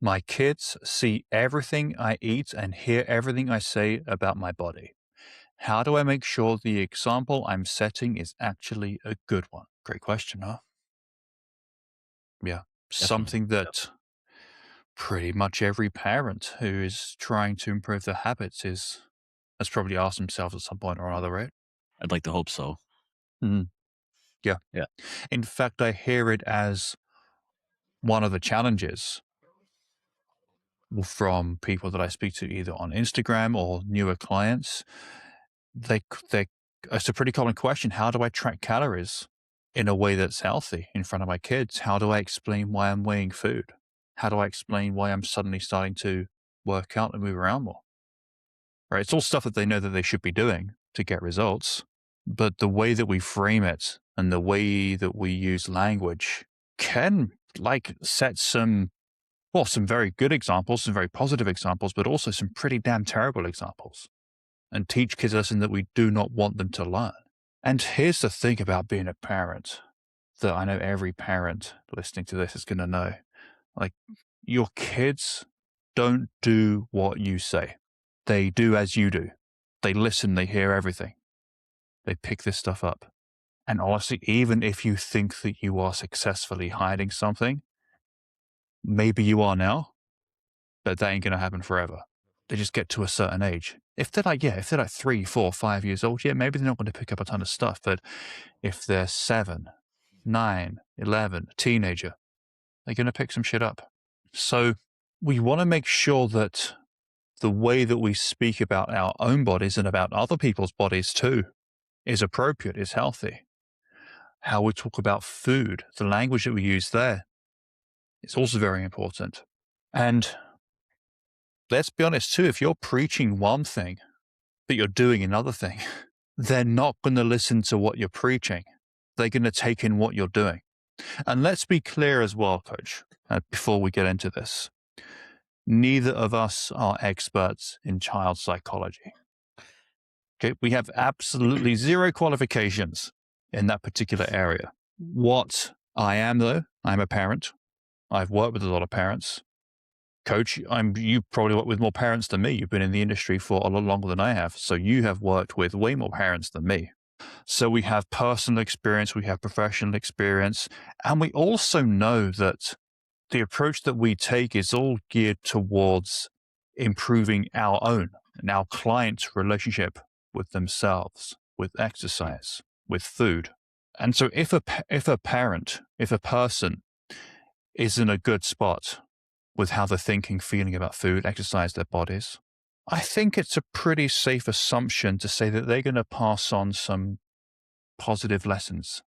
My kids see everything I eat and hear everything I say about my body. How do I make sure the example I'm setting is actually a good one? Great question, huh? Yeah. Definitely. Something that pretty much every parent who is trying to improve their habits has probably asked themselves at some point or another, right? I'd like to hope so. Mm, yeah. Yeah. In fact, I hear it as one of the challenges from people that I speak to either on Instagram or newer clients. They it's a pretty common question. How do I track calories in a way that's healthy in front of my kids? How do I explain why I'm weighing food? How do I explain why I'm suddenly starting to work out and move around more? Right? It's all stuff that they know that they should be doing to get results. But the way that we frame it and the way that we use language can set some very good examples, some very positive examples, but also some pretty damn terrible examples and teach kids a lesson that we do not want them to learn. And here's the thing about being a parent that I know every parent listening to this is going to know. Like, your kids don't do what you say. They do as you do. They listen, they hear everything. They pick this stuff up. And honestly, even if you think that you are successfully hiding something, maybe you are now, but that ain't going to happen forever. They just get to a certain age. If they're like 3, 4, 5 years old, yeah, maybe they're not going to pick up a ton of stuff. But if they're 7, 9, 11, a teenager, they're going to pick some shit up. So we want to make sure that the way that we speak about our own bodies and about other people's bodies too is appropriate, is healthy. How we talk about food, the language that we use there is also very important. And let's be honest too, if you're preaching one thing, but you're doing another thing, they're not going to listen to what you're preaching. They're going to take in what you're doing. And let's be clear as well, Coach, before we get into this. Neither of us are experts in child psychology. Okay, we have absolutely zero qualifications in that particular area. What I am, though, I'm a parent. I've worked with a lot of parents. Coach, you probably work with more parents than me. You've been in the industry for a lot longer than I have. So you have worked with way more parents than me. So we have personal experience, we have professional experience, and we also know that the approach that we take is all geared towards improving our own and our client's relationship with themselves, with exercise, with food. And so if a parent, if a person is in a good spot with how they're thinking, feeling about food, exercise, their bodies, I think it's a pretty safe assumption to say that they're going to pass on some positive lessons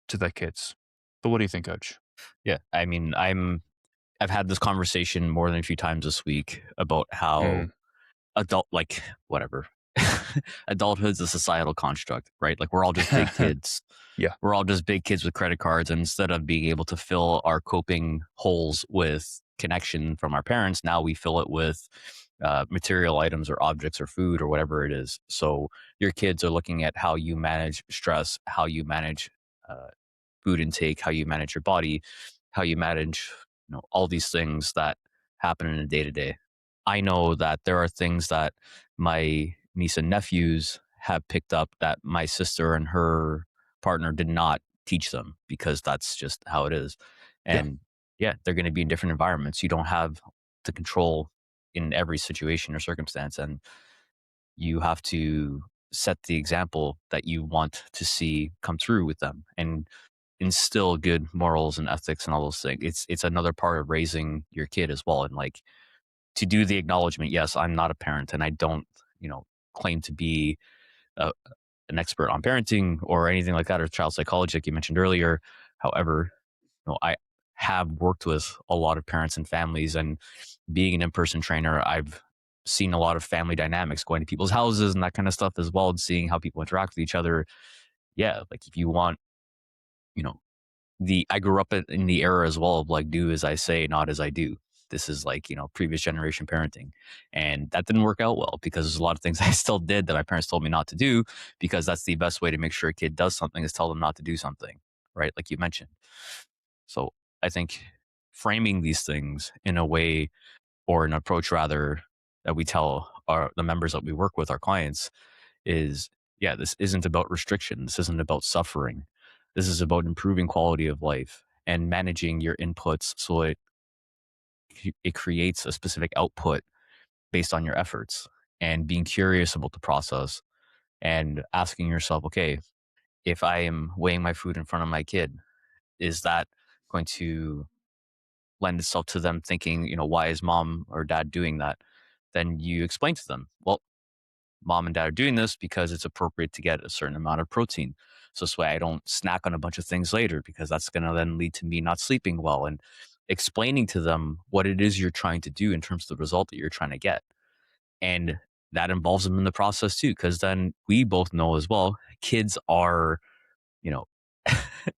to their kids. But what do you think, Coach? Yeah. I mean, I've had this conversation more than a few times this week about how Mm, like whatever. Adulthood's a societal construct, right? Like we're all just big kids. yeah. We're all just big kids with credit cards. And instead of being able to fill our coping holes with connection from our parents, now we fill it with material items or objects or food or whatever it is. So your kids are looking at how you manage stress, how you manage uh, food intake, how you manage your body, how you manage, all these things that happen in a day to day. I know that there are things that my niece and nephews have picked up that my sister and her partner did not teach them because that's just how it is. Yeah. And yeah, they're going to be in different environments. You don't have the control in every situation or circumstance. And you have to set the example that you want to see come through with them and instill good morals and ethics and all those things. It's another part of raising your kid as well. And like to do the acknowledgement, yes, I'm not a parent and I don't, claim to be a, an expert on parenting or anything like that or child psychology, like you mentioned earlier. However, I have worked with a lot of parents and families, and being an in-person trainer, I've seen a lot of family dynamics, going to people's houses and that kind of stuff as well, and seeing how people interact with each other. Yeah, like if you want, you know, I grew up in the era as well of like do as I say, not as I do. This is like, previous generation parenting. And that didn't work out well because there's a lot of things I still did that my parents told me not to do because that's the best way to make sure a kid does something is tell them not to do something, right? Like you mentioned. So I think framing these things in a way, or an approach rather, that we tell the members that we work with, our clients, is, yeah, this isn't about restriction. This isn't about suffering. This is about improving quality of life and managing your inputs so it creates a specific output based on your efforts, and being curious about the process and asking yourself, okay, if I am weighing my food in front of my kid, is that going to lend itself to them thinking, why is mom or dad doing that? Then you explain to them, well, mom and dad are doing this because it's appropriate to get a certain amount of protein. So this way I don't snack on a bunch of things later, because that's going to then lead to me not sleeping well, and explaining to them what it is you're trying to do in terms of the result that you're trying to get. And that involves them in the process too, because then we both know as well, kids are, you know,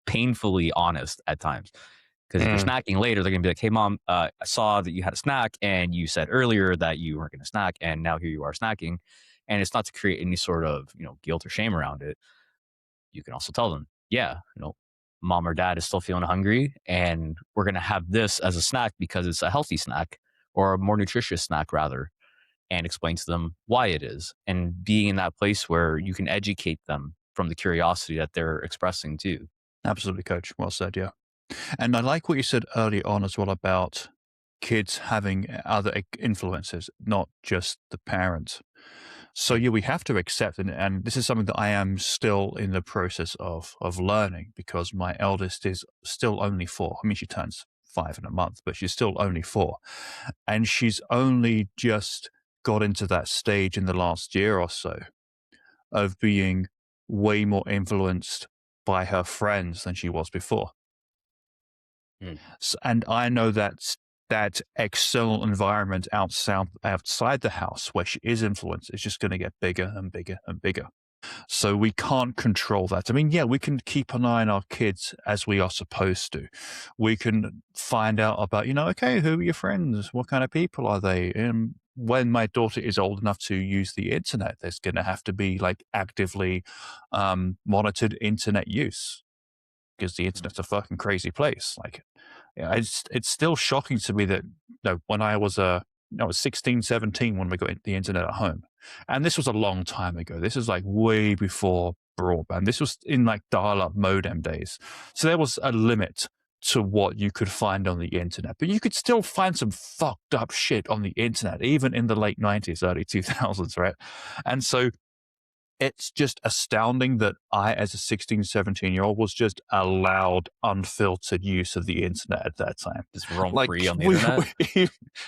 painfully honest at times. Because if you're Mm, snacking later, they're going to be like, hey, mom, I saw that you had a snack and you said earlier that you weren't going to snack. And now here you are snacking. And it's not to create any sort of, guilt or shame around it. You can also tell them, yeah, mom or dad is still feeling hungry, and we're going to have this as a snack because it's a healthy snack, or a more nutritious snack rather, and explain to them why it is, and being in that place where you can educate them from the curiosity that they're expressing too. absolutely, coach. Well said. Yeah. And I like what you said earlier on as well about kids having other influences, not just the parent. So Mm, yeah, we have to accept, and this is something that I am still in the process of learning, because my eldest is still only 4. I mean, she turns 5 in a month, but she's still only 4, and she's only just got into that stage in the last year or so of being way more influenced by her friends than she was before. mm, And I know that external environment outside the house where she is influenced is just going to get bigger and bigger and bigger. So we can't control that. I mean, yeah, we can keep an eye on our kids as we are supposed to. We can find out about, okay, who are your friends? What kind of people are they? And when my daughter is old enough to use the internet, there's going to have to be like actively monitored internet use, because the mm, internet's a fucking crazy place. Like, yeah, it's still shocking to me that, when I was 16, 17 when we got the internet at home. And this was a long time ago. This is like way before broadband. This was in like dial-up modem days. So there was a limit to what you could find on the internet. But you could still find some fucked up shit on the internet, even in the late 90s, early 2000s, right? And so it's just astounding that I, as a 16, 17-year-old, was just allowed unfiltered use of the internet at that time. just roam Like, free on the internet.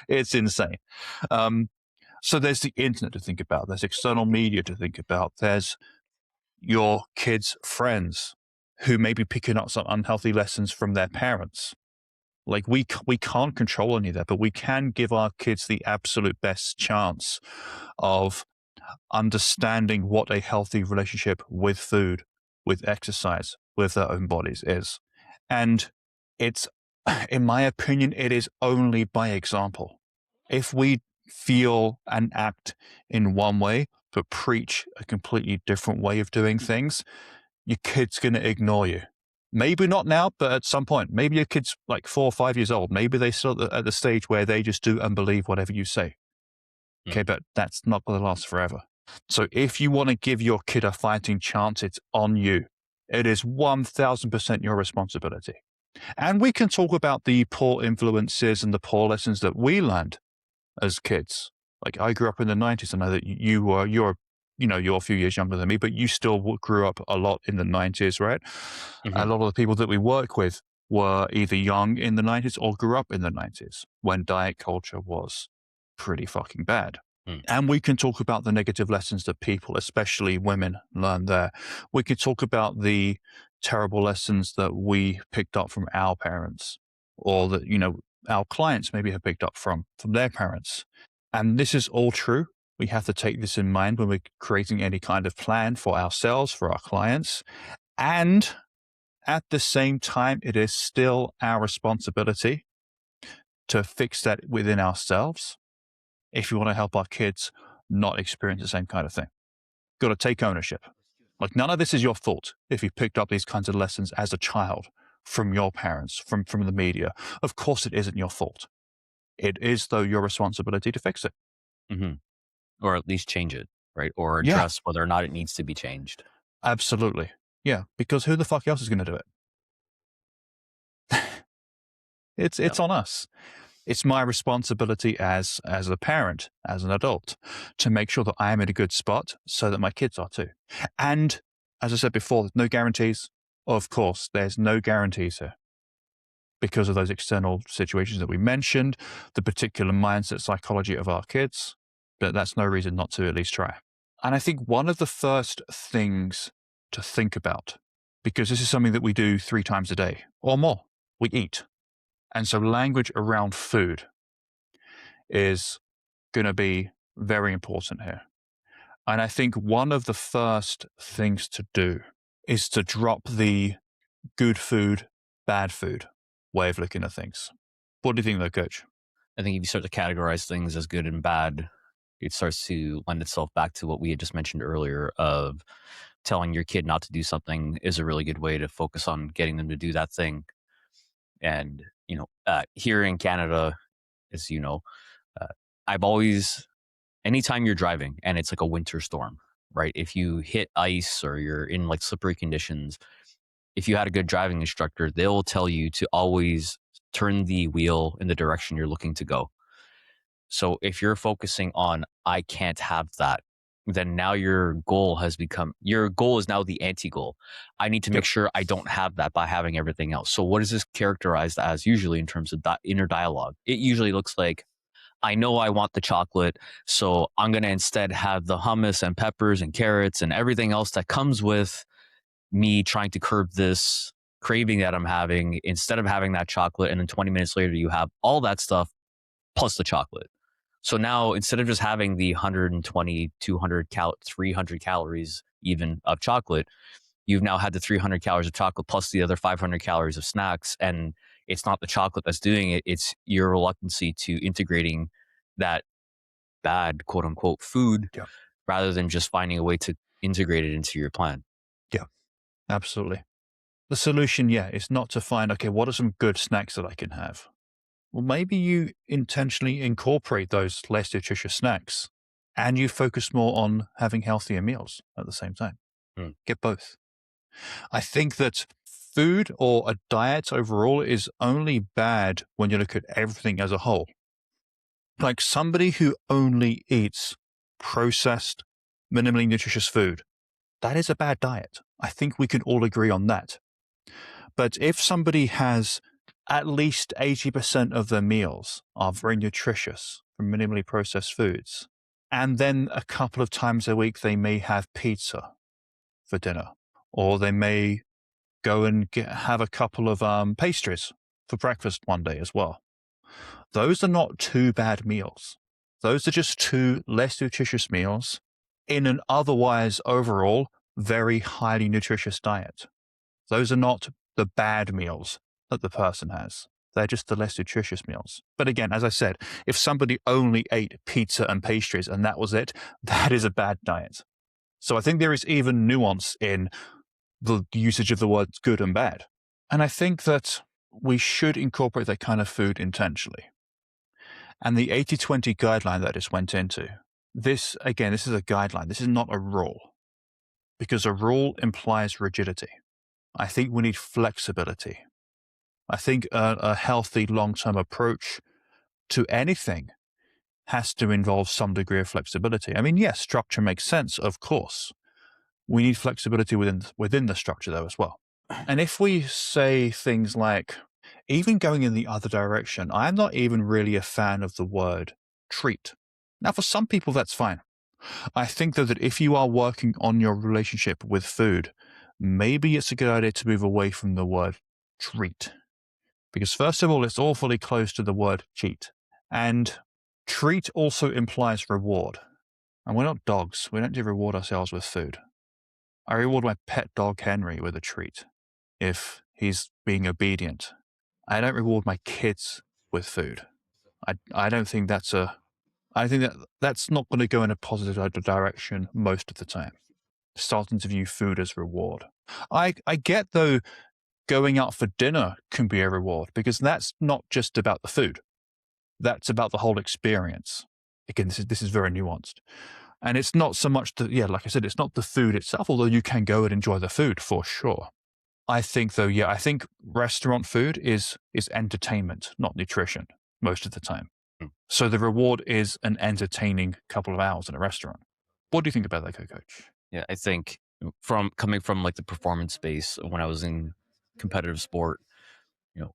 it's insane. Um, so there's the internet to think about. There's external media to think about. There's your kids' friends who may be picking up some unhealthy lessons from their parents. Like, we can't control any of that, but we can give our kids the absolute best chance of understanding what a healthy relationship with food, with exercise, with their own bodies is. And it's, in my opinion, it is only by example. If we feel and act in one way, but preach a completely different way of doing things, your kid's going to ignore you. Maybe not now, but at some point. Maybe your kid's like 4 or 5 years old. Maybe they're still at the stage where they just do and believe whatever you say. Mm, Okay, but that's not going to last forever. So if you want to give your kid a fighting chance, it's on you. It is 1000% your responsibility. And we can talk about the poor influences and the poor lessons that we learned as kids. Like, I grew up in the 90s. I know that you're a few years younger than me, but you still grew up a lot in the 90s, right? A mhm, lot of the people that we work with were either young in the 90s or grew up in the 90s when diet culture was pretty fucking bad. mm, And we can talk about the negative lessons that people, especially women, learn there. We could talk about the terrible lessons that we picked up from our parents, or that, our clients maybe have picked up from their parents. And this is all true. We have to take this in mind when we're creating any kind of plan for ourselves, for our clients. And at the same time, it is still our responsibility to fix that within ourselves if we want to help our kids not experience the same kind of thing. Got to take ownership. Like, none of this is your fault if you picked up these kinds of lessons as a child. from your parents, from the media. Of course, it isn't your fault. It is, though, your responsibility to fix it. Hmm. Or at least change it, right? Or Yeah, address whether or not it needs to be changed. absolutely. Yeah, because who the fuck else is going to do it? Yeah. It's on us. It's my responsibility as a parent, as an adult, to make sure that I am in a good spot so that my kids are too. And as I said before, there's no guarantees. Of course, there's no guarantees here because of those external situations that we mentioned, the particular mindset psychology of our kids. But that's no reason not to at least try. And I think one of the first things to think about, because this is something that we do 3 times a day or more, we eat. And so language around food is going to be very important here. And I think one of the first things to do is to drop the good food, bad food way of looking at things. What do you think, though, Coach? I think if you start to categorize things as good and bad, it starts to lend itself back to what we had just mentioned earlier of telling your kid not to do something is a really good way to focus on getting them to do that thing. And, here in Canada, as you know, uh, I've always, anytime you're driving and it's like a winter storm, right? If you hit ice or you're in like slippery conditions, if you had a good driving instructor, they'll tell you to always turn the wheel in the direction you're looking to go. So if you're focusing on, I can't have that, then now your goal is now the anti goal. I need to make Yep. sure I don't have that by having everything else. So what is this characterized as usually in terms of inner dialogue? It usually looks like, I know I want the chocolate, so I'm going to instead have the hummus and peppers and carrots and everything else that comes with me trying to curb this craving that I'm having instead of having that chocolate. And then 20 minutes later, you have all that stuff plus the chocolate. So now instead of just having the 120, 300 calories even of chocolate, you've now had the 300 calories of chocolate plus the other 500 calories of snacks. And it's not the chocolate that's doing it. It's your reluctancy to integrating that bad quote unquote food Yeah. rather than just finding a way to integrate it into your plan. Yeah. Absolutely. The solution, yeah, is not to find, okay, what are some good snacks that I can have? Well, maybe you intentionally incorporate those less nutritious snacks and you focus more on having healthier meals at the same time. Mm. Get both. I think that food or a diet overall is only bad when you look at everything as a whole. Like somebody who only eats processed, minimally nutritious food, that is a bad diet. I think we can all agree on that. But if somebody has at least 80% of their meals are very nutritious from minimally processed foods, and then a couple of times a week they may have pizza for dinner, or they may go and have a couple of pastries for breakfast one day as well. Those are not two bad meals. Those are just two less nutritious meals in an otherwise overall very highly nutritious diet. Those are not the bad meals that the person has. They're just the less nutritious meals. But again, as I said, if somebody only ate pizza and pastries and that was it, that is a bad diet. So I think there is even nuance in the usage of the words good and bad. And I think that we should incorporate that kind of food intentionally. And the 80-20 guideline that I just went into, this, again, this is a guideline. This is not a rule because a rule implies rigidity. I think we need flexibility. I think a healthy long-term approach to anything has to involve some degree of flexibility. I mean, yes, structure makes sense, of course. We need flexibility within the structure, though, as well. And if we say things like, even going in the other direction, I'm not even really a fan of the word treat. Now, for some people, that's fine. I think, though, that if you are working on your relationship with food, maybe it's a good idea to move away from the word treat. Because, first of all, it's awfully close to the word cheat. And treat also implies reward. And we're not dogs. We don't reward ourselves with food. I reward my pet dog Henry with a treat if he's being obedient. I don't reward my kids with food. I don't think that's I think that's not going to go in a positive direction most of the time. Starting to view food as reward. I get, though, Going out for dinner can be a reward because that's not just about the food. That's about the whole experience. Again, this is very nuanced. And it's not so much the yeah, like I said, it's not the food itself, although you can go and enjoy the food for sure. I think though, yeah, I think restaurant food is entertainment, not nutrition most of the time. Mm. So the reward is an entertaining couple of hours in a restaurant. What do you think about that, Coach? Yeah, I think from coming from like the performance space when I was in competitive sport, you know,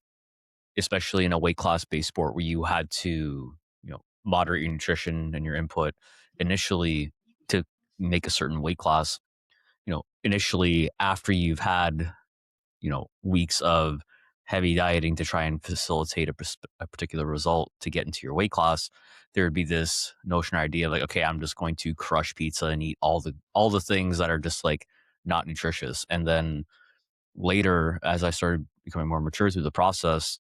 especially in a weight class based sport where you had to, moderate your nutrition and your input initially to make a certain weight class, initially after you've had, weeks of heavy dieting to try and facilitate a particular result to get into your weight class, there would be this notion or idea of like, okay, I'm just going to crush pizza and eat all the things that are just like not nutritious. And then later, as I started becoming more mature through the process,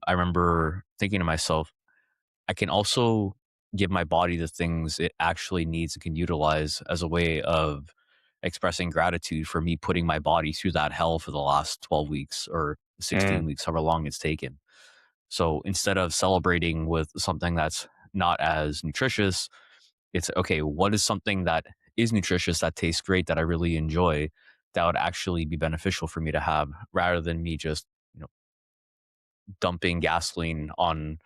I remember thinking to myself, I can also give my body the things it actually needs and can utilize as a way of expressing gratitude for me putting my body through that hell for the last 12 weeks or 16 Mm, weeks, however long it's taken. So instead of celebrating with something that's not as nutritious, it's okay, what is something that is nutritious, that tastes great, that I really enjoy, that would actually be beneficial for me to have rather than me just, dumping gasoline on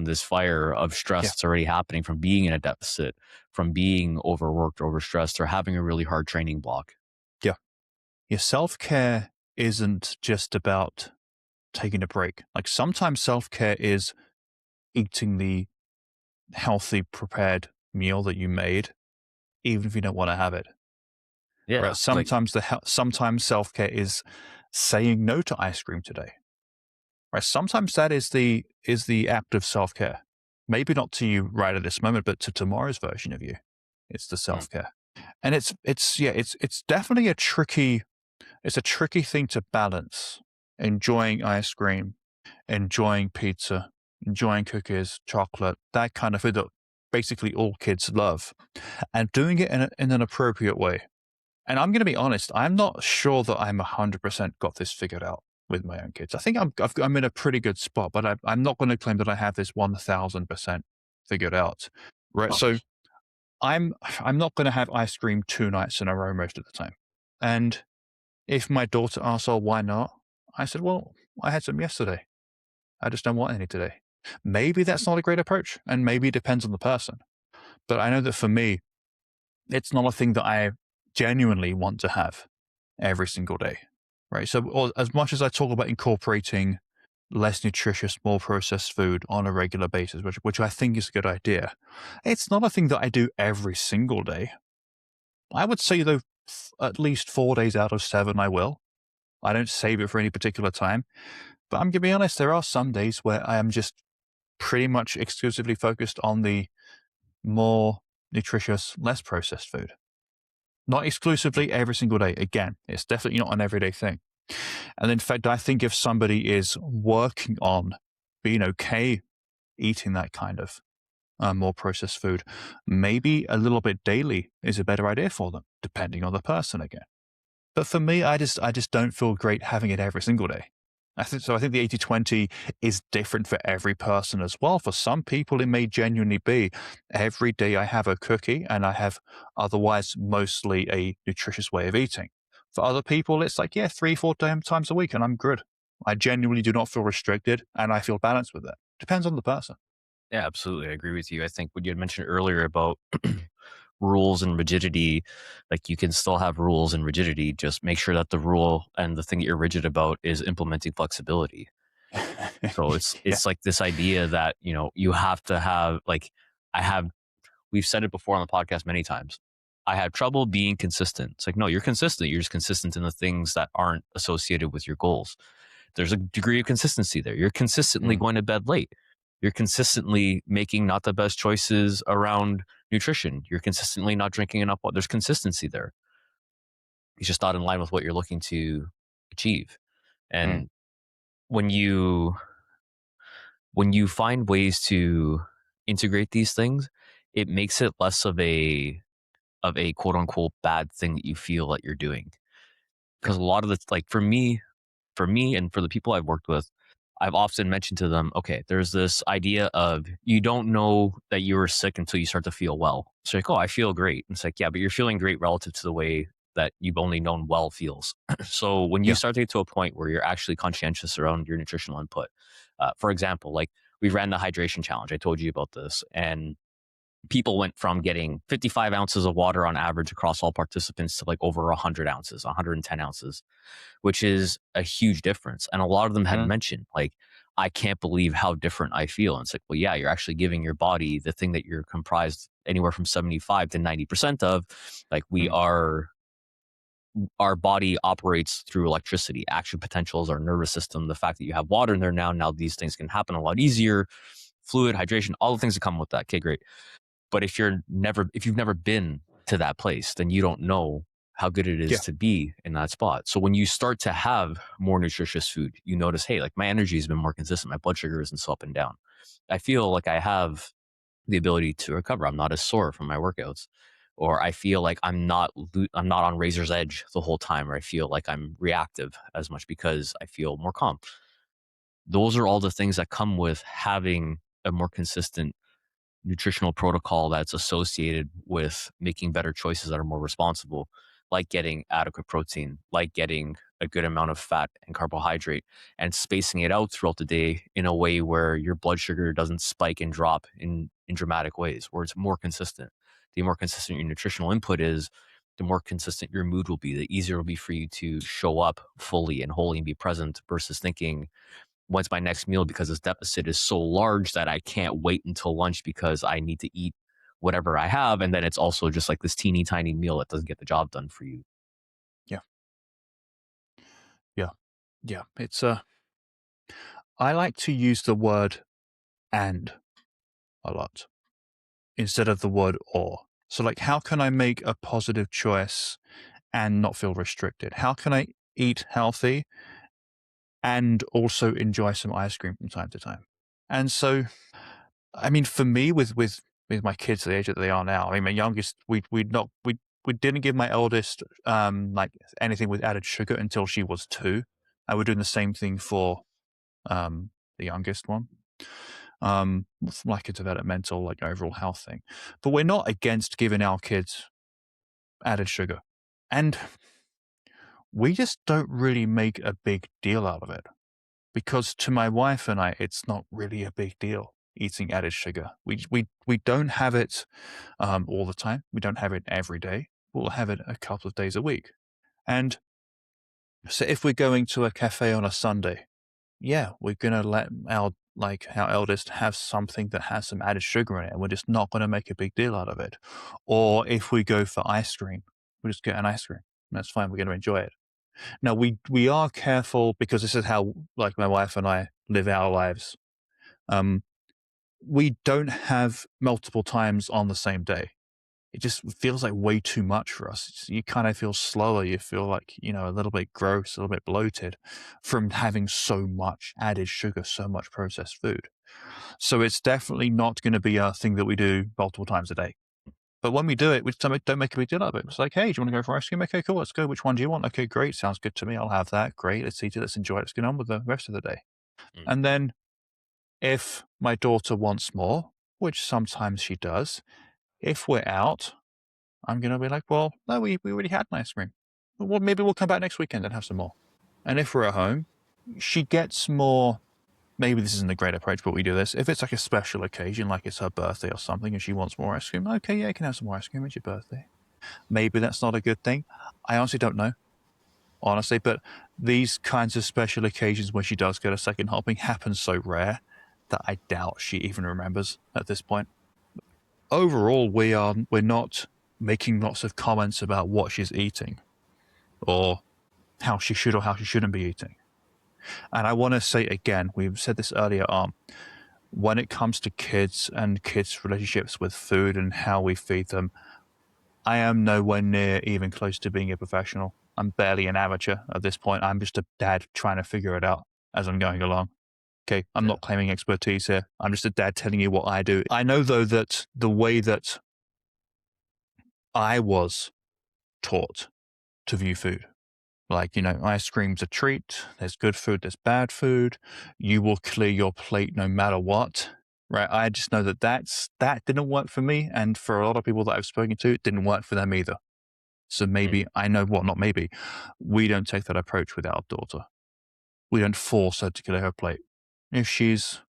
this fire of stress yeah, that's already happening from being in a deficit, from being overworked or overstressed, or having a really hard training block. yeah. Your self care isn't just about taking a break. Like sometimes self care is eating the healthy prepared meal that you made, even if you don't want to have it. Right? Yeah, like Sometimes self care is saying no to ice cream today. Right? Sometimes that is the act of self care. Maybe not to you right at this moment, but to tomorrow's version of you, it's the mm, self care. And it's definitely a tricky thing to balance. Enjoying ice cream, enjoying pizza, enjoying cookies, chocolate, that kind of food that basically all kids love, and doing it in an appropriate way. And I'm going to be honest, I'm not sure that I'm 100% got this figured out with my own kids. I think I'm in a pretty good spot, but I'm not going to claim that I have this 1000% figured out. Right. oh, So I'm not going to have ice cream 2 nights in a row most of the time. And if my daughter asks, "Oh, why not?" I said, "Well, I had some yesterday. I just don't want any today." Maybe that's not a great approach, and maybe it depends on the person. But I know that for me, it's not a thing that I genuinely want to have every single day, right? So, as much as I talk about incorporating less nutritious, more processed food on a regular basis, which I think is a good idea, it's not a thing that I do every single day. I would say though, at least 4 days out of 7, I will. I don't save it for any particular time. But I'm gonna be honest, there are some days where I am just pretty much exclusively focused on the more nutritious, less processed food. Not mm, exclusively every single day. Again, it's definitely not an everyday thing. And in fact, I think if somebody is working on being okay eating that kind of more processed food, maybe a little bit daily is a better idea for them, depending on the person again. But for me, I just don't feel great having it every single day. I think the 80/20 is different for every person as well. For some people, it may genuinely be every day I have a cookie and I have otherwise mostly a nutritious way of eating. For other people, it's like, yeah, 3, 4 times a week and I'm good. I genuinely do not feel restricted and I feel balanced with it. Depends on the person. yeah, absolutely. I agree with you. I think what you had mentioned earlier about rules and rigidity, like you can still have rules and rigidity. Just make sure that the rule and the thing that you're rigid about is implementing flexibility. So it's Yeah. it's like this idea that, you have to have like I have we've said it before on the podcast many times. I have trouble being consistent. It's like, no, you're consistent. You're just consistent in the things that aren't associated with your goals. There's a degree of consistency there. You're consistently Mm, going to bed late. You're consistently making not the best choices around nutrition. You're consistently not drinking enough water. There's consistency there. It's just not in line with what you're looking to achieve. mm, And when you when you find ways to integrate these things, it makes it less of a quote unquote bad thing that you feel that you're doing. yeah. Because a lot of the like for me, for me and for the people I've worked with, I've often mentioned to them, okay, there's this idea of you don't know that you were sick until you start to feel well. It's like, oh, I feel great. And it's like, yeah, but you're feeling great relative to the way that you've only known well feels. So when you Yeah. start to get to a point where you're actually conscientious around your nutritional input, for example, like we ran the hydration challenge. I told you about this, and people went from getting 55 ounces of water on average across all participants to like over 100 ounces, 110 ounces, which is a huge difference. And a lot of them had Mm, mentioned, like, I can't believe how different I feel. And it's like, well, yeah, you're actually giving your body the thing that you're comprised anywhere from 75 to 90% of. Like, we mm, are, our body operates through electricity. Action potentials, our nervous system, the fact that you have water in there now these things can happen a lot easier. Fluid, hydration, all the things that come with that. Okay, great. But if you've never been to that place, then you don't know how good it is yeah. to be in that spot. So when you start to have more nutritious food, you notice, hey, like my energy has been more consistent. My blood sugar isn't so up and down. I feel like I have the ability to recover. I'm not as sore from my workouts. Or I feel like I'm not on razor's edge the whole time, or I feel like I'm reactive as much because I feel more calm. Those are all the things that come with having a more consistent nutritional protocol that's associated with making better choices that are more responsible, like getting adequate protein, like getting a good amount of fat and carbohydrate, and spacing it out throughout the day in a way where your blood sugar doesn't spike and drop in dramatic ways, where it's more consistent. The more consistent your nutritional input is, the more consistent your mood will be, the easier it will be for you to show up fully and wholly and be present versus thinking, when's my next meal, because this deficit is so large that I can't wait until lunch because I need to eat whatever I have. And then it's also just like this teeny tiny meal that doesn't get the job done for you. Yeah. Yeah. Yeah. I like to use the word and a lot instead of the word or. So, like, how can I make a positive choice and not feel restricted? How can I eat healthy and also enjoy some ice cream from time to time? And so, I mean, for me, with my kids the age that they are now, I mean, my youngest, we didn't give my eldest like anything with added sugar until she was 2, and we're doing the same thing for the youngest one. From like a developmental, like overall health thing. But we're not against giving our kids added sugar. And we just don't really make a big deal out of it because to my wife and I, it's not really a big deal eating added sugar. We don't have it all the time. We don't have it every day. We'll have it a couple of days a week. And so if we're going to a cafe on a Sunday, yeah, we're gonna let our eldest have something that has some added sugar in it, and we're just not gonna make a big deal out of it. Or if we go for ice cream, we just get an ice cream. That's fine. We're gonna enjoy it. Now we are careful because this is how like my wife and I live our lives. Um, we don't have multiple times on the same day. It just feels like way too much for us. You kind of feel slower. You feel like, a little bit gross, a little bit bloated from having so much added sugar, so much processed food. So it's definitely not going to be a thing that we do multiple times a day. But when we do it, we just don't make a big deal of it. It's like, hey, do you want to go for ice cream? Okay, cool. Let's go. Which one do you want? Okay, great. Sounds good to me. I'll have that. Great. Let's eat it. Let's enjoy it. Let's get on with the rest of the day. Mm. And then if my daughter wants more, which sometimes she does, if we're out, I'm gonna be like, "Well, no, we already had an ice cream. Well, maybe we'll come back next weekend and have some more." And if we're at home, she gets more. Maybe this isn't a great approach, but we do this. If it's like a special occasion, like it's her birthday or something, and she wants more ice cream, okay, yeah, you can have some more ice cream. It's your birthday. Maybe that's not a good thing. I honestly don't know, honestly, but these kinds of special occasions when she does get a second helping happen so rare that I doubt she even remembers at this point. Overall, we're not making lots of comments about what she's eating or how she should or how she shouldn't be eating. And I want to say again, we've said this earlier on, when it comes to kids and kids' relationships with food and how we feed them, I am nowhere near even close to being a professional. I'm barely an amateur at this point. I'm just a dad trying to figure it out as I'm going along. Okay, I'm Yeah. not claiming expertise here. I'm just a dad telling you what I do. I know though that the way that I was taught to view food Like, ice cream's a treat. There's good food, there's bad food. You will clear your plate no matter what. Right. I just know that didn't work for me. And for a lot of people that I've spoken to, it didn't work for them either. So Mm, maybe I know what, not maybe. We don't take that approach with our daughter. We don't force her to clear her plate. If she's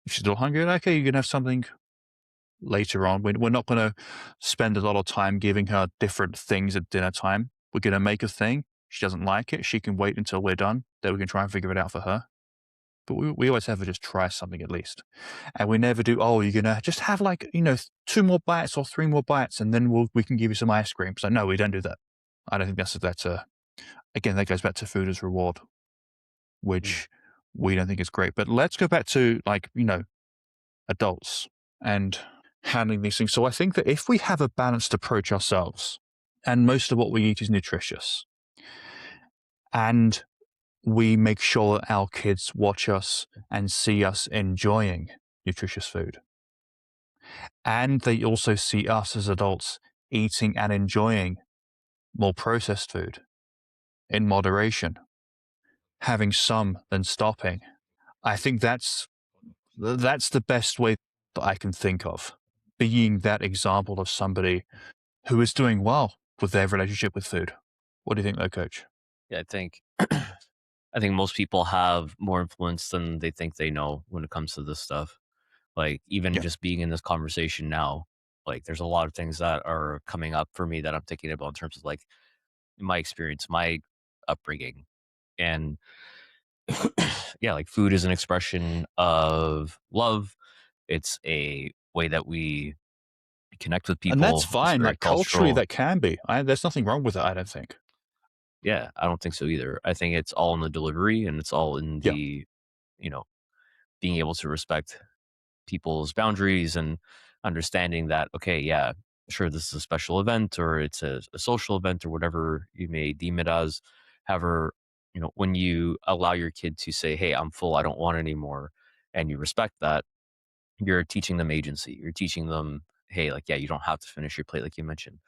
if she's still hungry, okay, you can have something later on. We're not going to spend a lot of time giving her different things at dinner time. We're going to make a thing. She doesn't like it. She can wait until we're done. Then we can try and figure it out for her. But we always have her just try something at least. And we never do, oh, you're going to just have like, two more bites or three more bites and then we can give you some ice cream. So no, we don't do that. I don't think again, that goes back to food as reward, mm. which we don't think is great. But let's go back to like, adults and handling these things. So I think that if we have a balanced approach ourselves, and most of what we eat is nutritious, and we make sure that our kids watch us and see us enjoying nutritious food, and they also see us as adults eating and enjoying more processed food in moderation, having some then stopping. I think that's the best way that I can think of, being that example of somebody who is doing well with their relationship with food. What do you think though, coach? Yeah, I think most people have more influence than they think they know when it comes to this stuff. Like, even Yeah. just being in this conversation now, like, there's a lot of things that are coming up for me that I'm thinking about in terms of, like, my experience, my upbringing, and yeah, like, food is an expression of love. It's a way that we connect with And that's people. It's fine. very Like culturally, cultural. that can be. There's nothing wrong with it, I don't think. Yeah, I don't think so either. I think it's all in the delivery, and it's all in Yeah. the, you know, being able to respect people's boundaries and understanding that, okay, yeah, sure, this is a special event or it's a social event or whatever you may deem it as. However, when you allow your kid to say, hey, I'm full, I don't want any more, and you respect that, you're teaching them agency. You're teaching them, hey, like, yeah, you don't have to finish your plate, like you mentioned.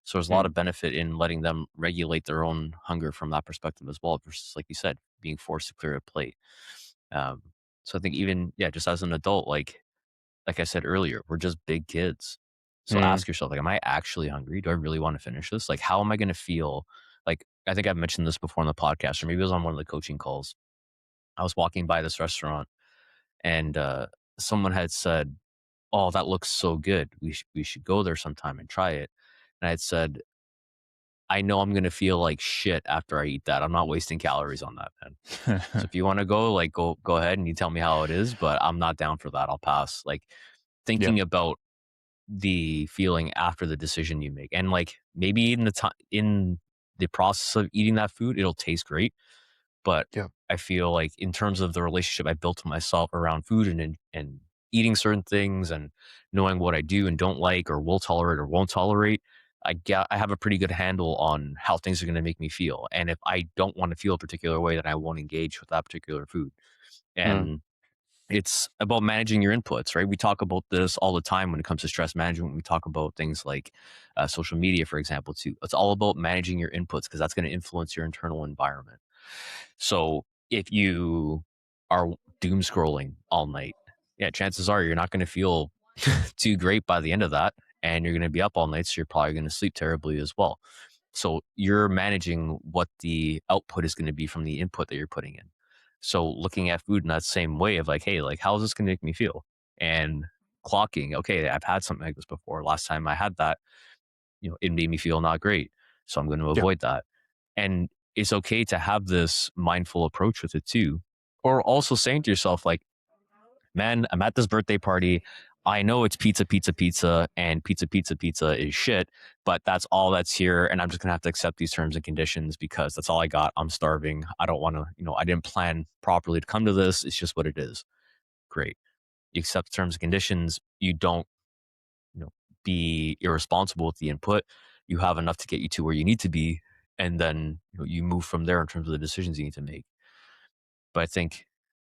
So there's a lot Mm, of benefit in letting them regulate their own hunger from that perspective as well, versus, like you said, being forced to clear a plate. Um, so I think even, yeah, just as an adult, like I said earlier, we're just big kids. So mm, ask yourself, like, am I actually hungry? Do I really want to finish this? Like, how am I going to feel? Like, I think I've mentioned this before on the podcast, or maybe it was on one of the coaching calls. I was walking by this restaurant and someone had said, "Oh, that looks so good. We should go there sometime and try it." And I had said, "I know I'm going to feel like shit after I eat that. I'm not wasting calories on that, man. So if you want to go, like, go ahead and you tell me how it is, but I'm not down for that. I'll pass." Like, yeah. thinking about the feeling after the decision you make. And, like, maybe in the process of eating that food, it'll taste great, but Yeah. I feel like in terms of the relationship I built with myself around food and eating certain things and knowing what I do and don't like or will tolerate or won't tolerate, I have a pretty good handle on how things are going to make me feel. And if I don't want to feel a particular way, then I won't engage with that particular food. Mm, And it's about managing your inputs, right? We talk about this all the time when it comes to stress management. We talk about things like social media, for example, too. It's all about managing your inputs because that's going to influence your internal environment. So if you are doom scrolling all night, yeah, chances are you're not going to feel too great by the end of that. And you're going to be up all night. So you're probably going to sleep terribly as well. So you're managing what the output is going to be from the input that you're putting in. So looking at food in that same way of like, hey, like, how is this going to make me feel? And clocking, okay, I've had something like this before. Last time I had that, it made me feel not great. So I'm going to yeah. avoid that. And it's okay to have this mindful approach with it too. Or also saying to yourself, like, man, I'm at this birthday party. I know it's pizza, pizza, pizza, and pizza, pizza, pizza is shit, but that's all that's here. And I'm just going to have to accept these terms and conditions because that's all I got. I'm starving. I don't want to, I didn't plan properly to come to this. It's just what it is. Great. You accept the terms and conditions. You don't, you know, be irresponsible with the input. You have enough to get you to where you need to be. And then, you move from there in terms of the decisions you need to make. But I think,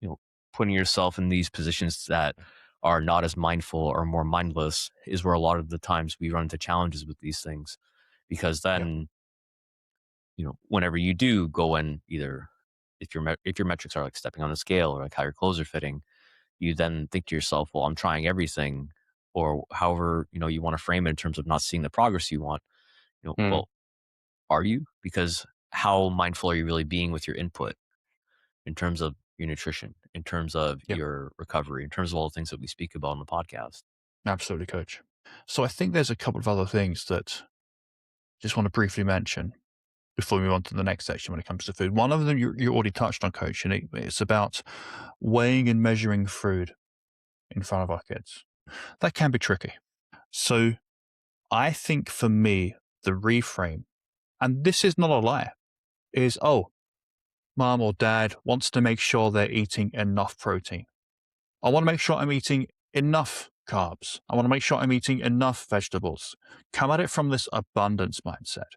you know, putting yourself in these positions that are not as mindful or more mindless is where a lot of the times we run into challenges with these things. Because Yeah. then whenever you do go and either if your metrics are like stepping on a scale or like how your clothes are fitting, you then think to yourself, well, I'm trying everything, or however, you want to frame it in terms of not seeing the progress you want. Mm, Well, are you? Because how mindful are you really being with your input in terms of your nutrition, in terms of yeah, your recovery, in terms of all the things that we speak about on the podcast? absolutely, coach. So I think there's a couple of other things that just want to briefly mention before we move on to the next section when it comes to food. One of them you already touched on, coach, and it's about weighing and measuring food in front of our kids. That can be tricky. So I think for me, the reframe, and this is not a lie, is, oh, mom or dad wants to make sure they're eating enough protein. I want to make sure I'm eating enough carbs. I want to make sure I'm eating enough vegetables. Come at it from this abundance mindset.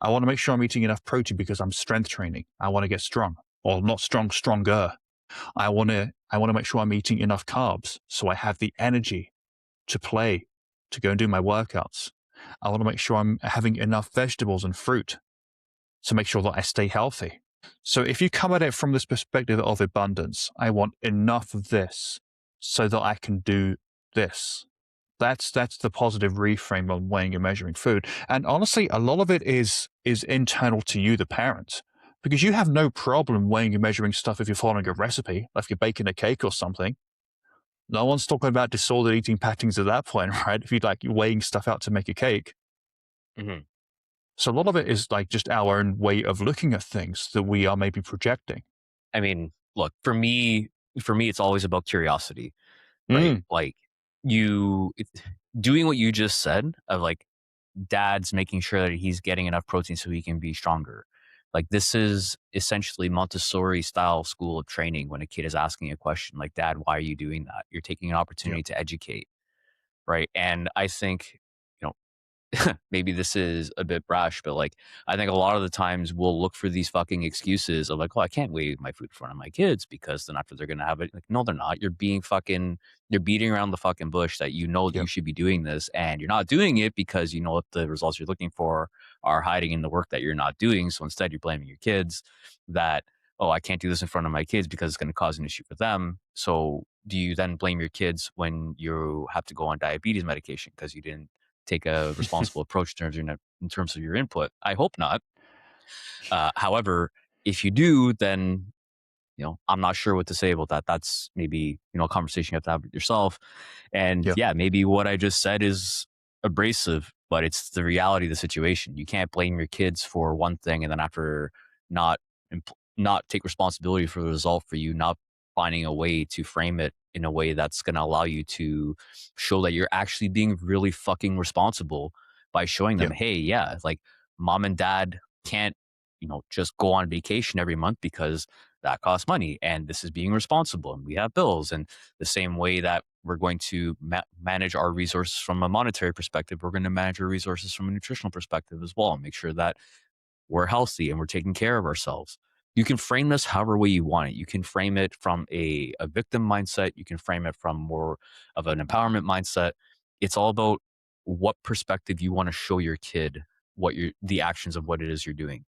I want to make sure I'm eating enough protein because I'm strength training. I want to get strong, or not strong, stronger. I want to make sure I'm eating enough carbs so I have the energy to play, to go and do my workouts. I want to make sure I'm having enough vegetables and fruit to make sure that I stay healthy. So if you come at it from this perspective of abundance, I want enough of this so that I can do this. That's the positive reframe on weighing and measuring food. And honestly, a lot of it is internal to you, the parent, because you have no problem weighing and measuring stuff if you're following a recipe, like if you're baking a cake or something. No one's talking about disordered eating patterns at that point, right? If you're weighing stuff out to make a cake. Hmm. So a lot of it is like just our own way of looking at things that we are maybe projecting. I mean, look, for me, it's always about curiosity, right? Mm, Like doing what you just said of like dad's making sure that he's getting enough protein so he can be stronger. Like this is essentially Montessori style school of training when a kid is asking a question like, Dad, why are you doing that? You're taking an yeah, opportunity to educate. Right. And I think, you know, maybe this is a bit brash, but like I think a lot of the times we'll look for these fucking excuses of like, well, I can't weigh my food in front of my kids because then after they're gonna have it. Like, no, they're not. You're beating around the fucking bush that you know that yeah, you should be doing this and you're not doing it because you know what the results you're looking for are hiding in the work that you're not doing. So instead you're blaming your kids that, oh, I can't do this in front of my kids because it's gonna cause an issue for them. So do you then blame your kids when you have to go on diabetes medication because you didn't take a responsible approach in terms of your input? I hope not. However, if you do, then I'm not sure what to say about that. That's maybe a conversation you have to have with yourself. And yeah, yeah, maybe what I just said is abrasive, but it's the reality of the situation. You can't blame your kids for one thing and then after not not take responsibility for the result for you not finding a way to frame it in a way that's going to allow you to show that you're actually being really fucking responsible by showing them, yeah, hey, yeah, like mom and dad can't, just go on vacation every month because that costs money and this is being responsible and we have bills, and the same way that we're going to manage our resources from a monetary perspective, we're going to manage our resources from a nutritional perspective as well and make sure that we're healthy and we're taking care of ourselves. You can frame this however way you want it. You can frame it from a victim mindset. You can frame it from more of an empowerment mindset. It's all about what perspective you want to show your kid the actions of what it is you're doing.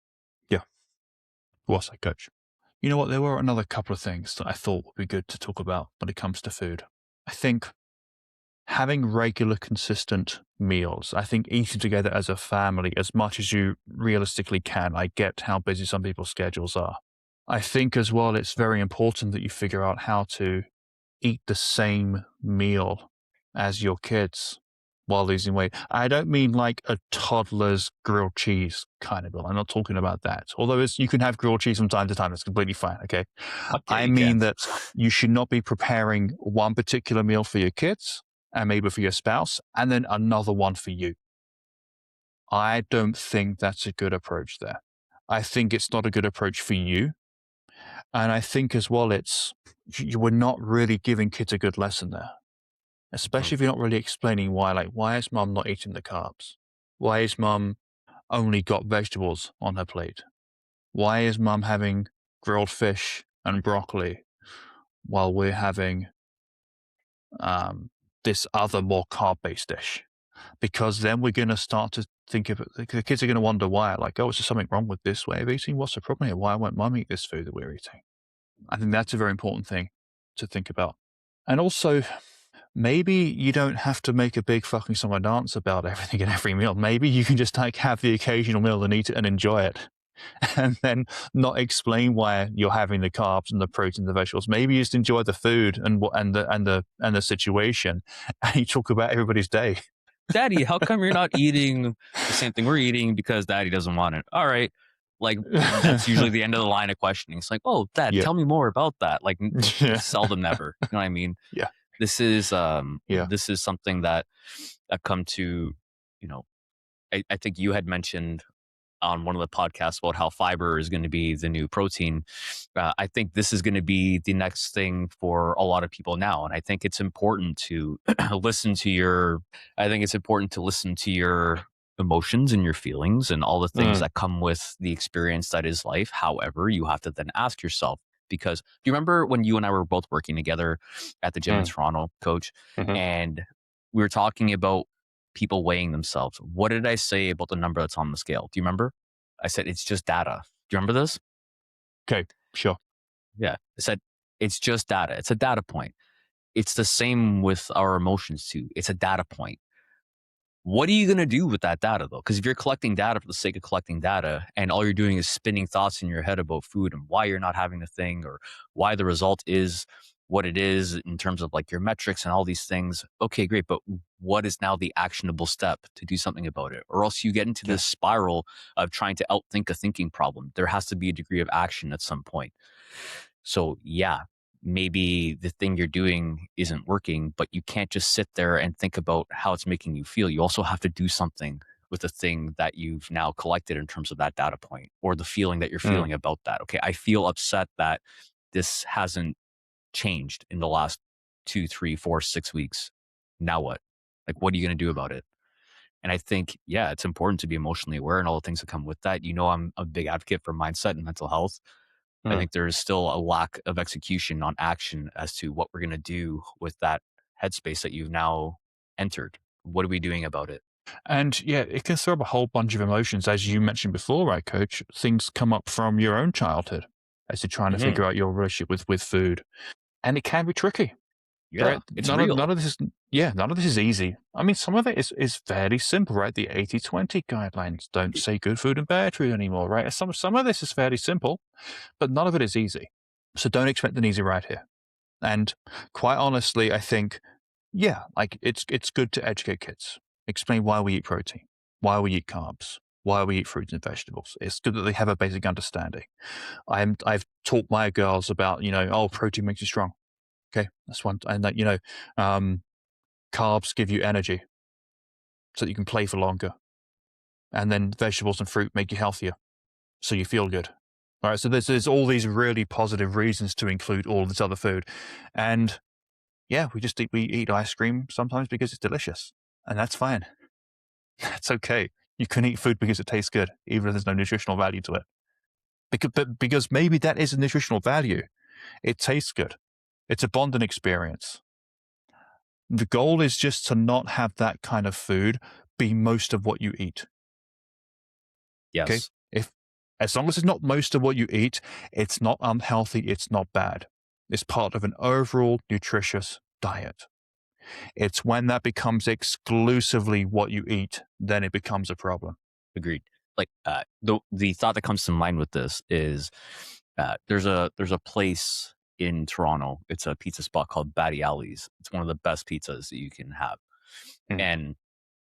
yeah. Was I, coach? You know what? There were another couple of things that I thought would be good to talk about when it comes to food. I think having regular, consistent meals, I think eating together as a family as much as you realistically can. I get how busy some people's schedules are. I think as well, it's very important that you figure out how to eat the same meal as your kids while losing weight. I don't mean like a toddler's grilled cheese kind of meal. I'm not talking about that. Although you can have grilled cheese from time to time. That's completely fine. Okay. Fuck yeah, I you can. mean that you should not be preparing one particular meal for your kids and maybe for your spouse and then another one for you. I don't think that's a good approach there. I think it's not a good approach for you. And I think as well, you were not really giving kids a good lesson there, Mhm. especially if you're not really explaining why. Like, why is mum not eating the carbs? Why is mum only got vegetables on her plate? Why is mum having grilled fish and broccoli while we're having um, this other more carb based dish? because then we're going to start to think of it. The kids are going to wonder why, like, oh, is there something wrong with this way of eating? What's the problem here? Why won't mum eat this food that we're eating? I think that's a very important thing to think about. And also, maybe you don't have to make a big fucking song and dance about everything in every meal. Maybe you can just like have the occasional meal and eat it and enjoy it. And then not explain why you're having the carbs and the protein, the vegetables. Maybe you just enjoy the food and the situation, and you talk about everybody's day. Daddy, how come you're not eating the same thing we're eating because Daddy doesn't want it? All right. Like that's usually the end of the line of questioning. It's like, oh, Dad, Yeah, tell me more about that. Like yeah, seldom never. You know what I mean? yeah, yeah. This is something that I've come to, you know, I think you had mentioned on one of the podcasts about how fiber is going to be the new protein. I think this is going to be the next thing for a lot of people now, and I think it's important to listen to your. I think it's important to listen to your emotions and your feelings and all the things Mm, that come with the experience that is life. However, you have to then ask yourself, because do you remember when you and I were both working together at the gym in mm, Toronto, Coach, mhm. and we were talking about people weighing themselves. What did I say about the number that's on the scale? Do you remember? I said, it's just data. Do you remember this? Okay, sure. Yeah. I said, it's just data. It's a data point. It's the same with our emotions too. It's a data point. What are you going to do with that data though? Because if you're collecting data for the sake of collecting data and all you're doing is spinning thoughts in your head about food and why you're not having the thing or why the result is what it is in terms of like your metrics and all these things, okay, great. But what is now the actionable step to do something about it? Or else you get into Yeah, this spiral of trying to outthink a thinking problem. There has to be a degree of action at some point. So, yeah, maybe the thing you're doing isn't working, but you can't just sit there and think about how it's making you feel. You also have to do something with the thing that you've now collected in terms of that data point or the feeling that you're mm. feeling about that. Okay, I feel upset that this hasn't changed in the last 2, 3, 4, 6 weeks. Now what? Like, what are you going to do about it? And I think, yeah, it's important to be emotionally aware and all the things that come with that. You know, I'm a big advocate for mindset and mental health. I Mm. think there is still a lack of execution on action as to what we're going to do with that headspace that you've now entered. What are we doing about it? And yeah, it can throw up a whole bunch of emotions, as you mentioned before, right, Coach? Things come up from your own childhood as you're trying to Hmm. figure out your relationship with food, and it can be tricky, Yeah, right? it's real. None of this is easy. I mean, some of it is fairly simple, right? The 80-20 guidelines don't say good food and bad food anymore, right? Some of this is fairly simple, but none of it is easy. So don't expect an easy ride here. And quite honestly, I think, yeah, like it's good to educate kids. Explain why we eat protein, why we eat carbs, why we eat fruits and vegetables. It's good that they have a basic understanding. I've taught my girls about, oh, protein makes you strong. Okay, that's one, and that um, carbs give you energy so that you can play for longer, and then vegetables and fruit make you healthier, so you feel good. All right, so there's all these really positive reasons to include all this other food, and yeah, we eat ice cream sometimes because it's delicious, and that's fine. That's okay. You can eat food because it tastes good, even if there's no nutritional value to it. Because maybe that is a nutritional value. It tastes good. It's a bonding experience. The goal is just to not have that kind of food be most of what you eat. Okay. Yes, If As long as it's not most of what you eat, it's not unhealthy, it's not bad. It's part of an overall nutritious diet. It's when that becomes exclusively what you eat, then it becomes a problem. agreed. Like the thought that comes to mind with this is there's a place in Toronto. It's a pizza spot called Batty Alley's. It's one of the best pizzas that you can have. Mm. And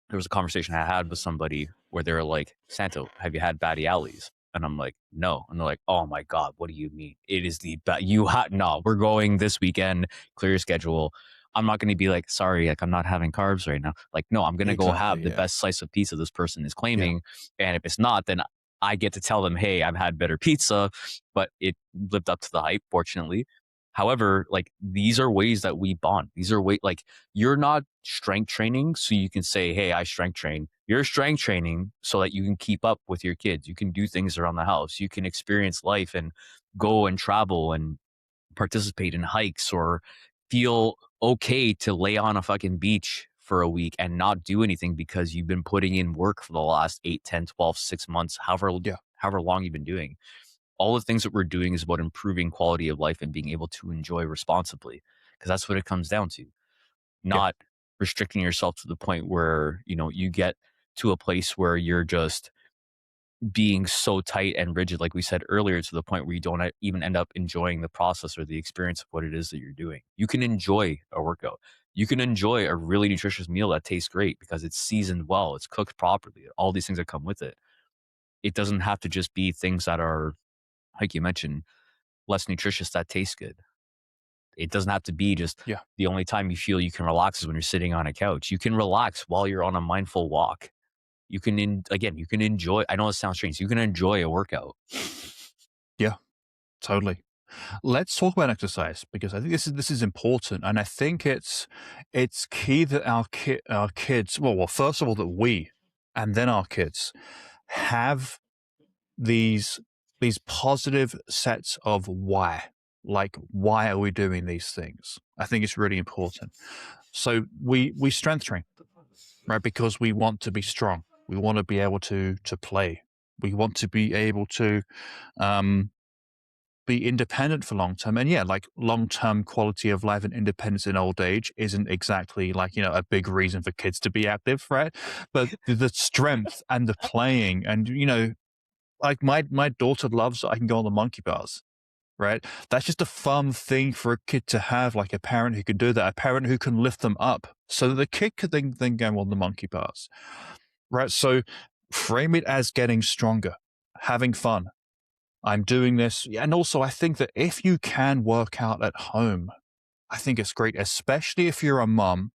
there was a conversation I had with somebody where they were like, Santo, have you had Batty Alleys? And I'm like, no. And they're like, oh my God, what do you mean? It is the best. No, we're going this weekend, clear your schedule. I'm not going to be like, sorry, like I'm not having carbs right now. Like, no, I'm going to go have Exactly. the Yeah. best slice of pizza this person is Yeah. claiming. And if it's not, then I get to tell them, hey, I've had better pizza, but it lived up to the hype, fortunately. However, like these are ways that we bond. These are like you're not strength training so you can say, hey, I strength train. You're strength training so that you can keep up with your kids. You can do things around the house. You can experience life and go and travel and participate in hikes or feel okay to lay on a fucking beach for a week and not do anything because you've been putting in work for the last 8, 10, 12, 6 months, Yeah. however long you've been doing. All the things that we're doing is about improving quality of life and being able to enjoy responsibly, because that's what it comes down to. Yeah. Not restricting yourself to the point where, you get to a place where you're just being so tight and rigid, like we said earlier, to the point where you don't even end up enjoying the process or the experience of what it is that you're doing. You can enjoy a workout. You can enjoy a really nutritious meal that tastes great because it's seasoned well, it's cooked properly, all these things that come with it. It doesn't have to just be things that are, like you mentioned, less nutritious that taste good. It doesn't have to be just Yeah. the only time you feel you can relax is when you're sitting on a couch. You can relax while you're on a mindful walk. You can enjoy. I know it sounds strange. You can enjoy a workout. Yeah. Totally. Let's talk about exercise because I think this is important, and I think it's key that our kids, well, first of all, that we and then our kids have these these positive sets of why. Like, why are we doing these things? I think it's really important. So we strength train, right? Because we want to be strong. We want to be able to play. We want to be able to um, be independent for long term. And yeah, like long term quality of life and independence in old age isn't exactly like, a big reason for kids to be active, right? But the strength and the playing and, like my daughter loves I can go on the monkey bars, right? That's just a fun thing for a kid to have, like a parent who can do that, a parent who can lift them up so that the kid could then go on the monkey bars, right? So frame it as getting stronger, having fun. I'm doing this. Yeah, and also, I think that if you can work out at home, I think it's great, especially if you're a mum,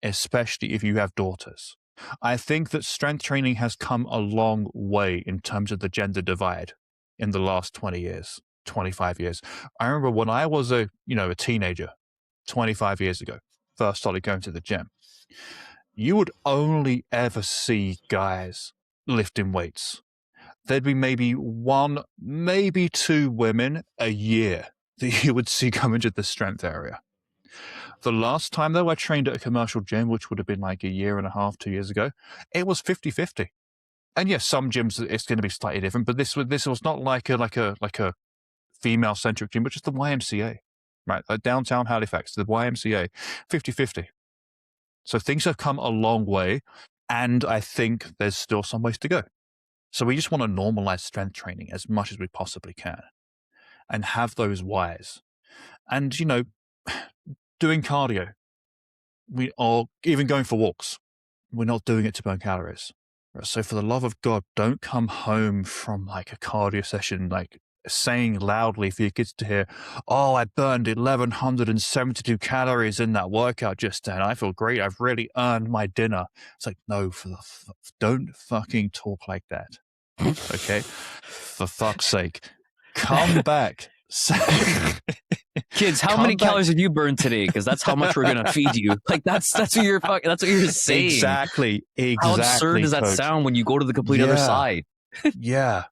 especially if you have daughters. I think that strength training has come a long way in terms of the gender divide in the last 20 years, 25 years. I remember when I was a teenager 25 years ago, first started going to the gym, you would only ever see guys lifting weights. There'd be maybe one, maybe two women a year that you would see come into the strength area. The last time, though, I trained at a commercial gym, which would have been like a year and a half, 2 years ago, it was 50-50. And yes, some gyms it's going to be slightly different, but this was not like a female centric gym, but just the YMCA, right? Like downtown Halifax, the YMCA, 50-50. So things have come a long way, and I think there's still some ways to go. So we just want to normalize strength training as much as we possibly can and have those whys. And, doing cardio, or even going for walks, we're not doing it to burn calories. Right? So for the love of God, don't come home from like a cardio session, like saying loudly for your kids to hear, oh, I burned 1,172 calories in that workout just then. I feel great. I've really earned my dinner. It's like, no, don't fucking talk like that. Okay. For fuck's sake, come back. Kids, how many Come back. calories have you burned today? Because that's how much we're gonna feed you. Like that's what you're that's what you're saying. Exactly. How absurd Exactly, does that coach. sound when you go to the complete other Yeah. side? Yeah.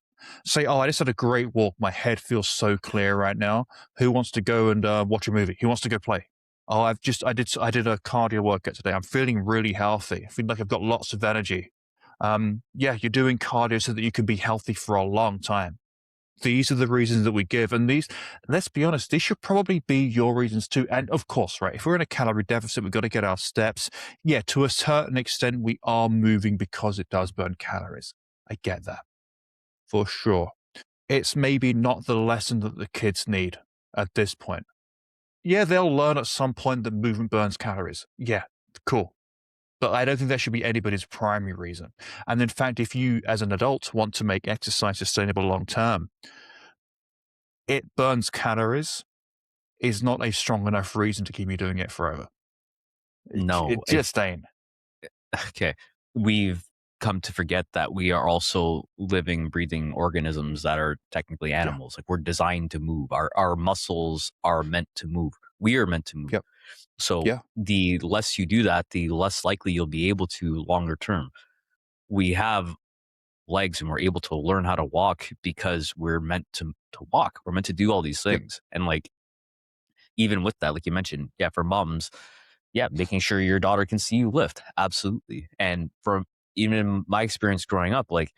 Say, oh, I just had a great walk. My head feels so clear right now. Who wants to go and watch a movie? Who wants to go play? Oh, I did a cardio workout today. I'm feeling really healthy. I feel like I've got lots of energy. Yeah, you're doing cardio so that you can be healthy for a long time. These are the reasons that we give. And these, let's be honest, these should probably be your reasons too. And of course, right, if we're in a calorie deficit, we've got to get our steps. Yeah, to a certain extent, we are moving because it does burn calories. I get that for sure. It's maybe not the lesson that the kids need at this point. Yeah, they'll learn at some point that movement burns calories. Yeah, cool. But I don't think that should be anybody's primary reason. And in fact, if you as an adult want to make exercise sustainable long term, it burns calories is not a strong enough reason to keep me doing it forever. No, It just ain't. okay. We've come to forget that we are also living, breathing organisms that are technically Yeah. animals. Like we're designed to move. Our muscles are meant to move. We are meant to move. Yep. So Yeah. the less you do that, the less likely you'll be able to longer term. We have legs and we're able to learn how to walk because we're meant to walk. We're meant to do all these Yep. things. And like even with that, like you mentioned, yeah, for moms, Yeah, making sure your daughter can see you lift. Absolutely. And from even in my experience growing up, like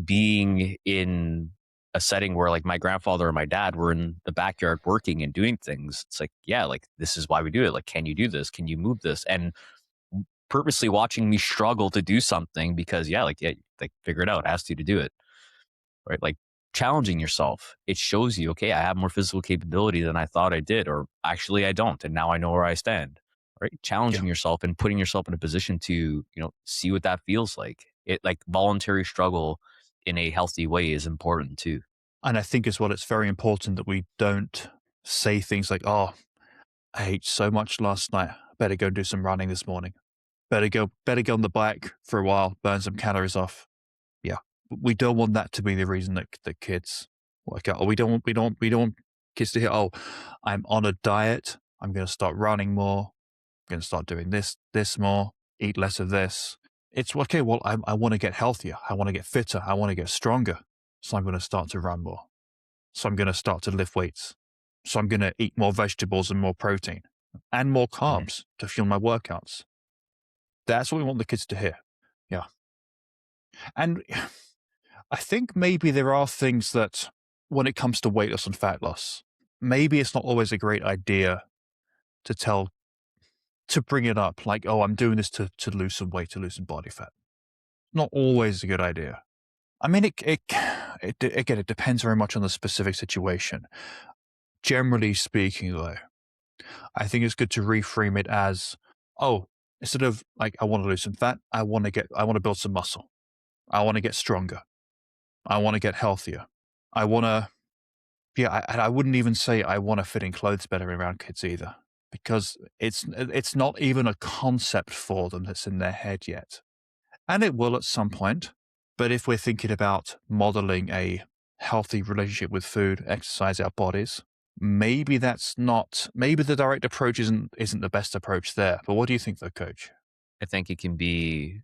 being in a setting where like my grandfather and my dad were in the backyard working and doing things, it's like, yeah, like this is why we do it. Like, can you do this? Can you move this? And purposely watching me struggle to do something because, yeah, like figure it out, asked you to do it, right? Like challenging yourself. It shows you, okay, I have more physical capability than I thought I did, or actually I don't. And now I know where I stand, right? Yeah. Challenging yourself and putting yourself in a position to, see what that feels like. It like voluntary struggle in a healthy way is important too. And I think as well, it's very important that we don't say things like, "Oh, I ate so much last night. Better go do some running this morning. Better go on the bike for a while, burn some calories off." Yeah. We don't want that to be the reason that kids work out. Or we don't want kids to hear, "Oh, I'm on a diet. I'm gonna start running more. I'm gonna start doing this more, eat less of this." It's okay, well, I wanna get healthier. I wanna get fitter. I wanna get stronger. So I'm gonna start to run more. So I'm going to start to lift weights. So I'm going to eat more vegetables and more protein and more Mhm. carbs to fuel my workouts. That's what we want the kids to hear. Yeah. And I think maybe there are things that when it comes to weight loss and fat loss, maybe it's not always a great idea to to bring it up like, oh, I'm doing this to lose some weight, to lose some body fat. Not always a good idea. I mean, again, it depends very much on the specific situation. Generally speaking, though, I think it's good to reframe it as, oh, instead of like, I want to lose some fat, I want to build some muscle. I want to get stronger. I want to get healthier. I want to, yeah, and I wouldn't even say I want to fit in clothes better around kids either, because it's not even a concept for them that's in their head yet. And it will at some point. But if we're thinking about modeling a healthy relationship with food, exercise, our bodies, maybe the direct approach isn't the best approach there. But what do you think though, coach? I think it can be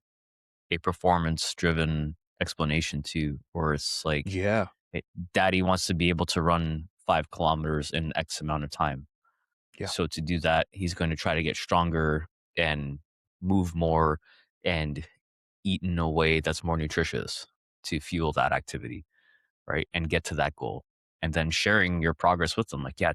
a performance driven explanation too, where it's like, Yeah, eh, daddy wants to be able to run 5 kilometers in X amount of time. yeah, So to do that, he's going to try to get stronger and move more and eat in a way that's more nutritious to fuel that activity, right? And get to that goal. And then sharing your progress with them. Like, yeah,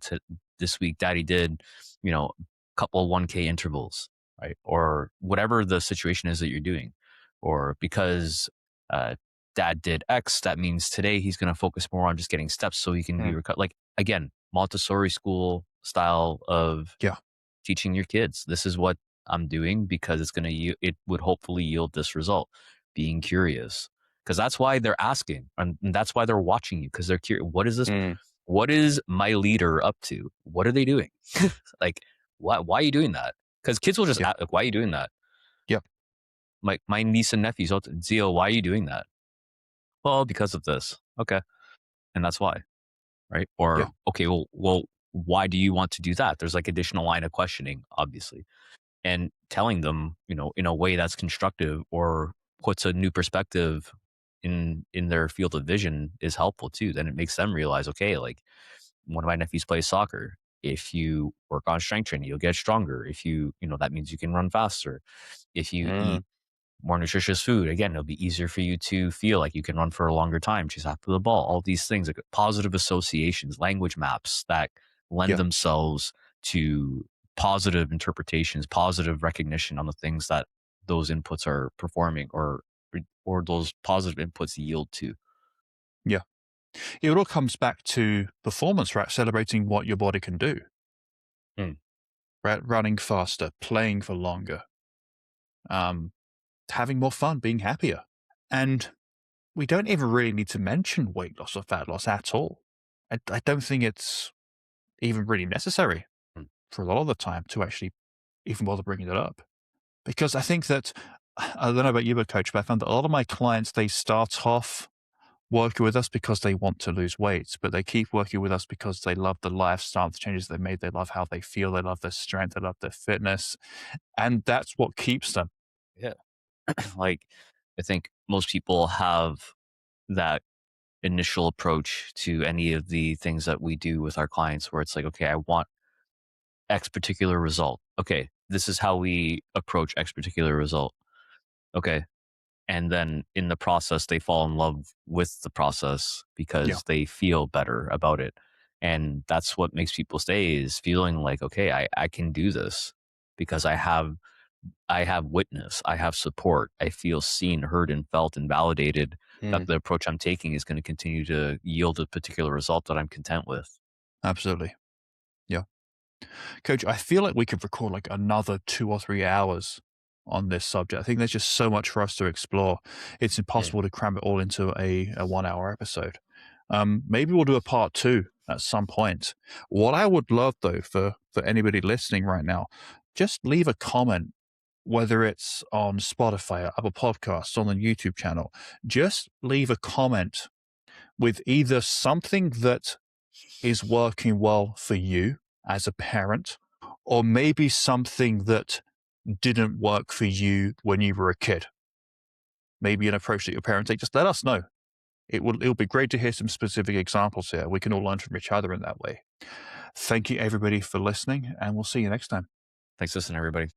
this week, daddy did, a couple 1K intervals, right? Or whatever the situation is that you're doing. Or because uh, dad did X, that means today he's going to focus more on just getting steps so he can be mm, like, again, Montessori school style of yeah, teaching your kids. This is what I'm doing because it would hopefully yield this result. Being curious, because that's why they're asking, and that's why they're watching you because they're curious. What is this? mm, What is my leader up to? What are they doing? Like, why are you doing that? Because kids will just yeah, ask, like, why are you doing that? yeah, My niece and nephews, Zio, why are you doing that? Well, because of this. Okay, and that's why, right? yeah, Or okay, well, why do you want to do that? There's like additional line of questioning, obviously, and telling them, in a way that's constructive or puts a new perspective in their field of vision is helpful too. Then it makes them realize, okay, like one of my nephews plays soccer. If you work on strength training, you'll get stronger. If that means you can run faster. If you mm, eat more nutritious food, again, it'll be easier for you to feel like you can run for a longer time, chase after the ball. All these things, like positive associations, language maps that lend yeah, themselves to positive interpretations, positive recognition on the things that those inputs are performing or those positive inputs yield to. yeah. It all comes back to performance, right? Celebrating what your body can do, Mm. right? Running faster, playing for longer, um, having more fun, being happier. And we don't even really need to mention weight loss or fat loss at all. I don't think it's even really necessary Mm. for a lot of the time to actually even bother bringing it up. Because I think that, I don't know about you, but coach, but I found that a lot of my clients, they start off working with us because they want to lose weight, but they keep working with us because they love the lifestyle, the changes they made. They love how they feel. They love their strength. They love their fitness. And that's what keeps them. Yeah. Like, I think most people have that initial approach to any of the things that we do with our clients where it's like, okay, I want X particular result. Okay, this is how we approach X particular result. Okay. And then in the process, they fall in love with the process Yeah, because they feel better about it. And that's what makes people stay is feeling like, okay, I can do this because I have witness, I have support, I feel seen, heard, and felt and validated that mm, the approach I'm taking is going to continue to yield a particular result that I'm content with. absolutely. Yeah. Coach, I feel like we could record like another 2 or 3 hours on this subject. I think there's just so much for us to explore. It's Mm. impossible to cram it all into a 1 hour episode. Maybe we'll do a part two at some point. What I would love though for anybody listening right now, just leave a comment, whether it's on Spotify or Apple Podcasts, on the YouTube channel. Just leave a comment with either something that is working well for you as a parent, or maybe something that didn't work for you when you were a kid. Maybe an approach that your parents take. Just let us know. It'll be great to hear some specific examples here. We can all learn from each other in that way. Thank you everybody for listening, and we'll see you next time. Thanks, listen, everybody.